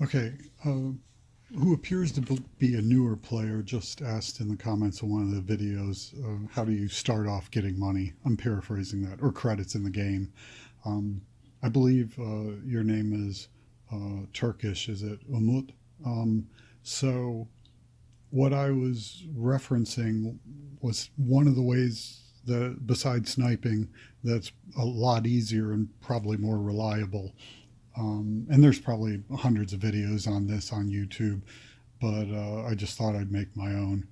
Okay, who appears to be a newer player just asked in the comments of one of the videos, how do you start off getting money? I'm paraphrasing that, or credits in the game. Um, I believe your name is Turkish, is it Umut? So, what I was referencing was one of the ways that, besides sniping, that's a lot easier and probably more reliable. And there's probably hundreds of videos on this on YouTube, but I just thought I'd make my own.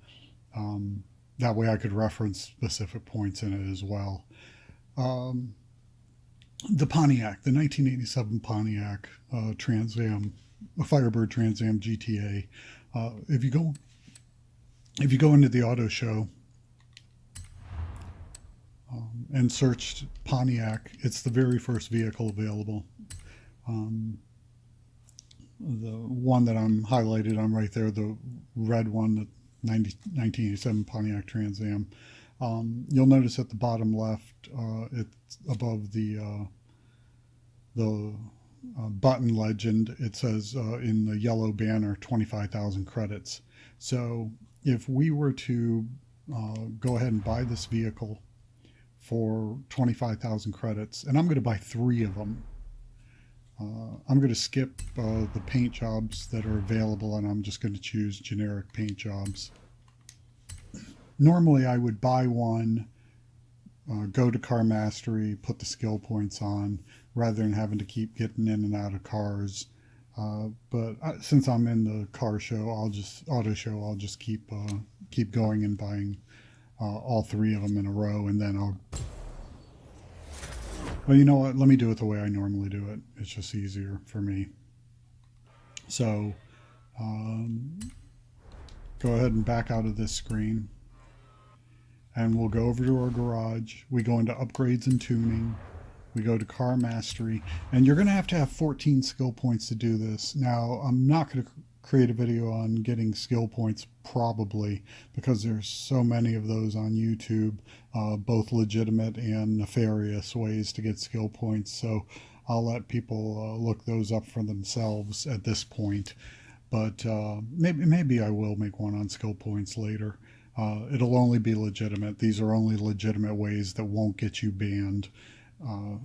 Um, that way I could reference specific points in it as well. Um, the Pontiac, the 1987 Pontiac Trans Am, a Firebird Trans Am GTA. If you go into the auto show and searched Pontiac, it's the very first vehicle available. Um, the one that I'm highlighted on right there, the red one, the 1987 Pontiac Trans Am. You'll notice at the bottom left, it's above the button legend. It says in the yellow banner 25,000 credits. So if we were to go ahead and buy this vehicle for 25,000 credits, and I'm going to buy three of them. I'm going to skip the paint jobs that are available, and I'm just going to choose generic paint jobs. Normally, I would buy one, go to Car Mastery, put the skill points on, rather than having to keep getting in and out of cars. But since I'm in the car show, auto show, I'll just keep going and buying all three of them in a row, and then I'll. Well, you know what? Let me do it the way I normally do it. It's just easier for me. So, um, go ahead and back out of this screen, and we'll go over to our garage. We go into upgrades and tuning. We go to car mastery, and you're going to have 14 skill points to do this. Now, I'm not going to create a video on getting skill points, probably, because there's so many of those on YouTube, both legitimate and nefarious ways to get skill points. So I'll let people look those up for themselves at this point. But maybe I will make one on skill points later. It'll only be legitimate. These are only legitimate ways that won't get you banned uh,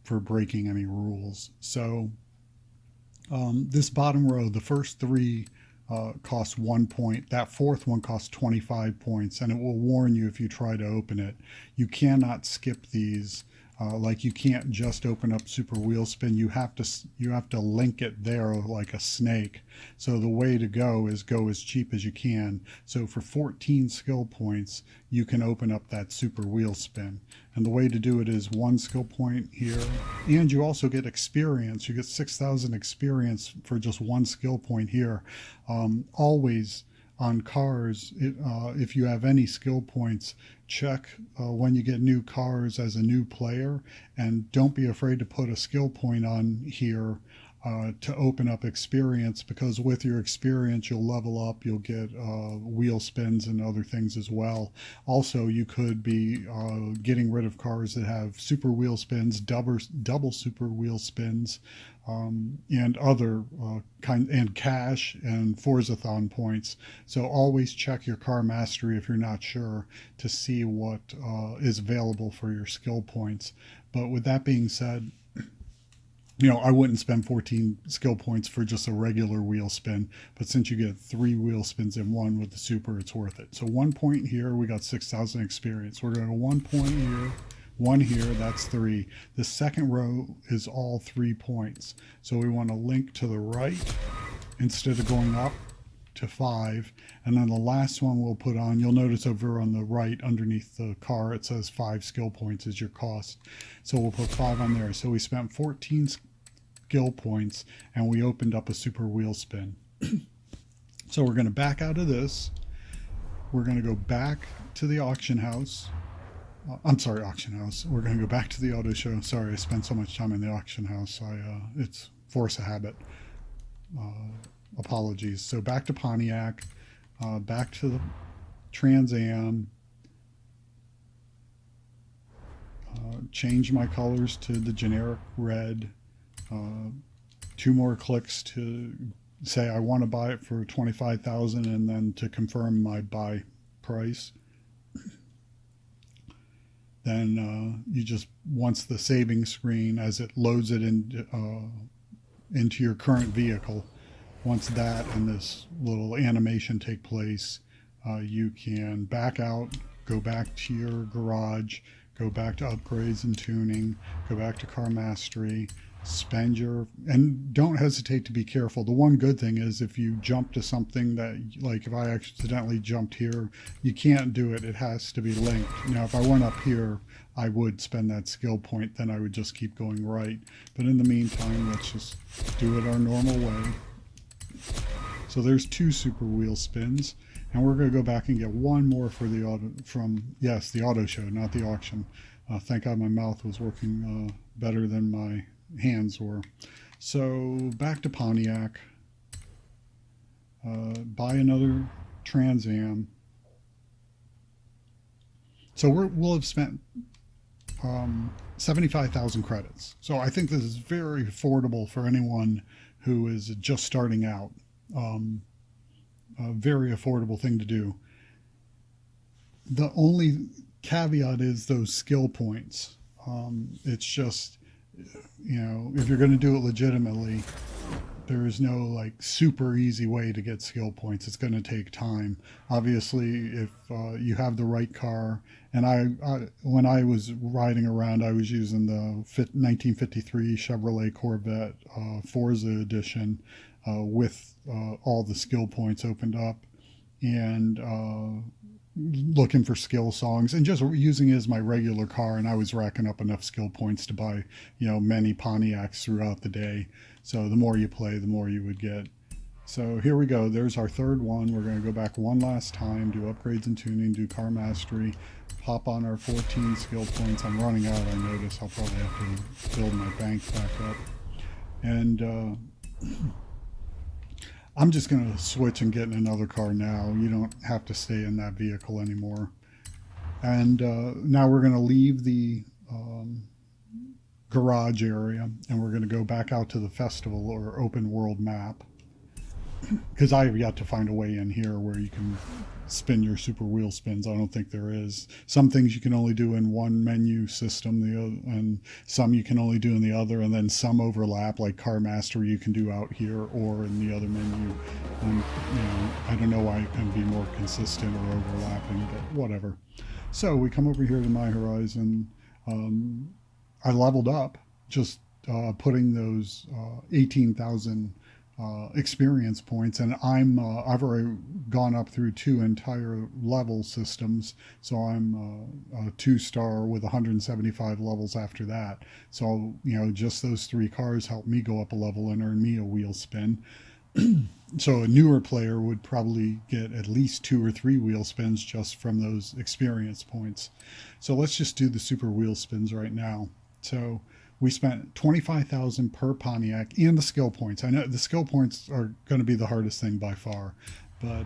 for breaking any rules. So this bottom row, the first three cost 1 point. That fourth one costs 25 points, and it will warn you if you try to open it. You cannot skip these. Like you can't just open up Super Wheel Spin. You have to link it there like a snake. So the way to go is go as cheap as you can. So for 14 skill points, you can open up that Super Wheel Spin. And the way to do it is one skill point here, and you also get experience. You get 6,000 experience for just one skill point here. Always on cars, if you have any skill points, check when you get new cars as a new player, and don't be afraid to put a skill point on here to open up experience, because with your experience you'll level up, you'll get wheel spins and other things as well. Also, you could be getting rid of cars that have super wheel spins, double super wheel spins, and other and cash and Forzathon points. So always check your car mastery if you're not sure, to see what is available for your skill points. But with that being said, I wouldn't spend 14 skill points for just a regular wheel spin, but since you get three wheel spins in one with the super, it's worth it. So 1 point here, we got 6,000 experience. We're going to 1 point here, one here, that's three. The second row is all 3 points. So we want to link to the right instead of going up to 5. And then the last one we'll put on, you'll notice over on the right underneath the car, it says 5 skill points is your cost. So we'll put 5 on there. So we spent 14 skill points, and we opened up a super wheel spin. So we're going to back out of this. We're going to go back to the auction house. I'm sorry, auction house. We're going to go back to the auto show. Sorry, I spent so much time in the auction house. It's force a habit. Apologies. So back to Pontiac, back to the Trans Am. Change my colors to the generic red. 2 more clicks to say I want to buy it for $25,000 and then to confirm my buy price. Then you just, once the saving screen, as it loads it into your current vehicle, once that and this little animation take place, you can back out, go back to your garage, go back to upgrades and tuning, go back to car mastery, spend your, and don't hesitate to be careful. The one good thing is if you jump to something that, like if I accidentally jumped here, you can't do it. It has to be linked. Now, if I went up here, I would spend that skill point, then I would just keep going right. But in the meantime, let's just do it our normal way. So there's 2 super wheel spins, and we're going to go back and get 1 more for the auto, yes, the auto show, not the auction. Thank God my mouth was working better than my hands were. So back to Pontiac, buy another Trans Am. So we'll have spent 75,000 credits. So I think this is very affordable for anyone who is just starting out. A very affordable thing to do. The only caveat is those skill points. It's just, you know, if you're going to do it legitimately, there is no like super easy way to get skill points. It's going to take time. Obviously, if you have the right car, and I when I was riding around, I was using the 1953 Chevrolet Corvette Forza edition with all the skill points opened up, and looking for skill songs and just using it as my regular car, and I was racking up enough skill points to buy, you know, many Pontiacs throughout the day. So the more you play, the more you would get. So here we go. There's our 3rd one. We're going to go back one last time, do upgrades and tuning, do car mastery, pop on our 14 skill points. I'm running out, I notice. I'll probably have to build my bank back up. And I'm just going to switch and get in another car now. You don't have to stay in that vehicle anymore. And now we're going to leave the garage area, and we're going to go back out to the festival or open world map, because I have yet to find a way in here where you can spin your super wheel spins. I don't think there is. Some things you can only do in one menu system, and some you can only do in the other, and then some overlap, like car master you can do out here or in the other menu. And you know, I don't know why it can be more consistent or overlapping, but whatever. So we come over here to My Horizon. I leveled up just putting those 18,000 experience points, and I've already gone up through 2 entire level systems, so I'm a 2-star with 175 levels after that. So you know, just those 3 cars help me go up a level and earn me a wheel spin. So a newer player would probably get at least 2 or 3 wheel spins just from those experience points. So let's just do the super wheel spins right now. So we spent 25,000 per Pontiac, and the skill points. I know the skill points are going to be the hardest thing by far, but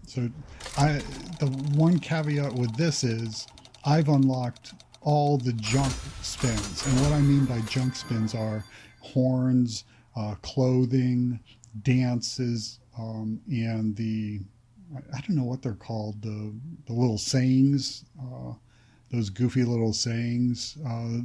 so the one caveat with this is I've unlocked all the junk spins, and what I mean by junk spins are horns, clothing, dances, and I don't know what they're called, the little sayings. Those goofy little sayings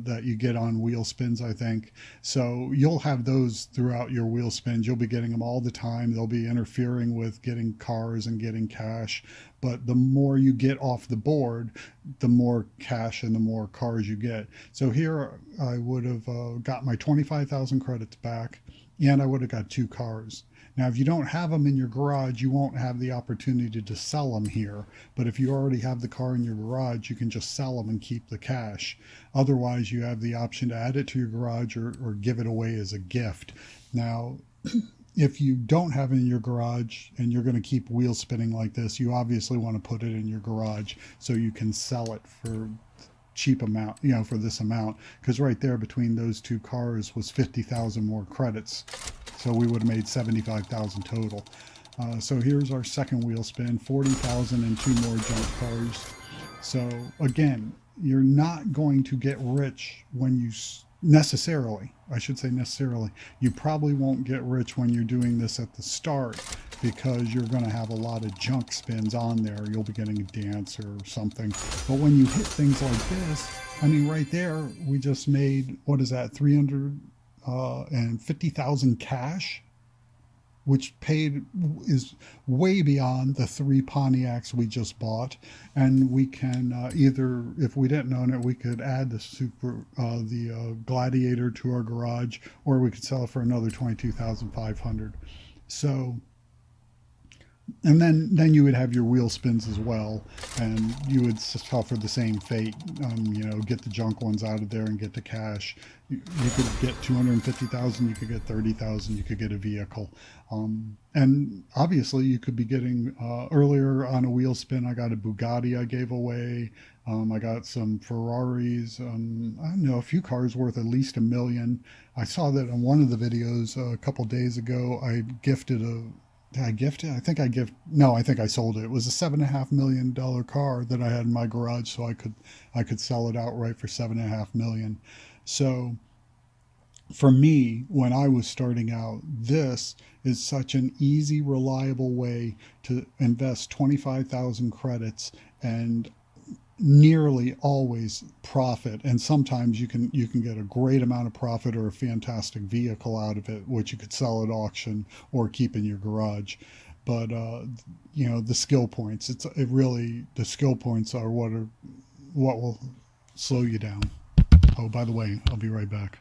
that you get on wheel spins, I think. So you'll have those throughout your wheel spins. You'll be getting them all the time. They'll be interfering with getting cars and getting cash. But the more you get off the board, the more cash and the more cars you get. So here I would have got my 25,000 credits back, and I would have got 2 cars. Now, if you don't have them in your garage, you won't have the opportunity to sell them here. But if you already have the car in your garage, you can just sell them and keep the cash. Otherwise, you have the option to add it to your garage or give it away as a gift. Now, if you don't have it in your garage and you're going to keep wheel spinning like this, you obviously want to put it in your garage so you can sell it for cheap amount, you know, for this amount, because right there between those 2 cars was 50,000 more credits, so we would have made 75,000 total. So here's our second wheel spin, 40,000 and 2 more junk cars. So again, you're not going to get rich when you necessarily. I should say necessarily. You probably won't get rich when you're doing this at the start because you're going to have a lot of junk spins on there. You'll be getting a dance or something. But when you hit things like this, I mean, right there, we just made, what is that, 350,000 cash, which is way beyond the 3 Pontiacs we just bought. And we can either, if we didn't own it, we could add the Gladiator to our garage, or we could sell it for another 22,500. So, and then you would have your wheel spins as well, and you would suffer the same fate. Get the junk ones out of there and get the cash. You could get 250,000, you could get 30,000, you could get a vehicle, and obviously you could be getting earlier on a wheel spin. I got a Bugatti I gave away. I got some Ferraris. I don't know, a few cars worth at least $1 million. I saw that on one of the videos a couple days ago. I gifted a Did I gift it? No, I think I sold it. It was a $7.5 million car that I had in my garage, so I could sell it outright for $7.5 million. So for me, when I was starting out, this is such an easy, reliable way to invest 25,000 credits and nearly always profit, and sometimes you can get a great amount of profit or a fantastic vehicle out of it, which you could sell at auction or keep in your garage. But the skill points, the skill points are what will slow you down. Oh, by the way, I'll be right back.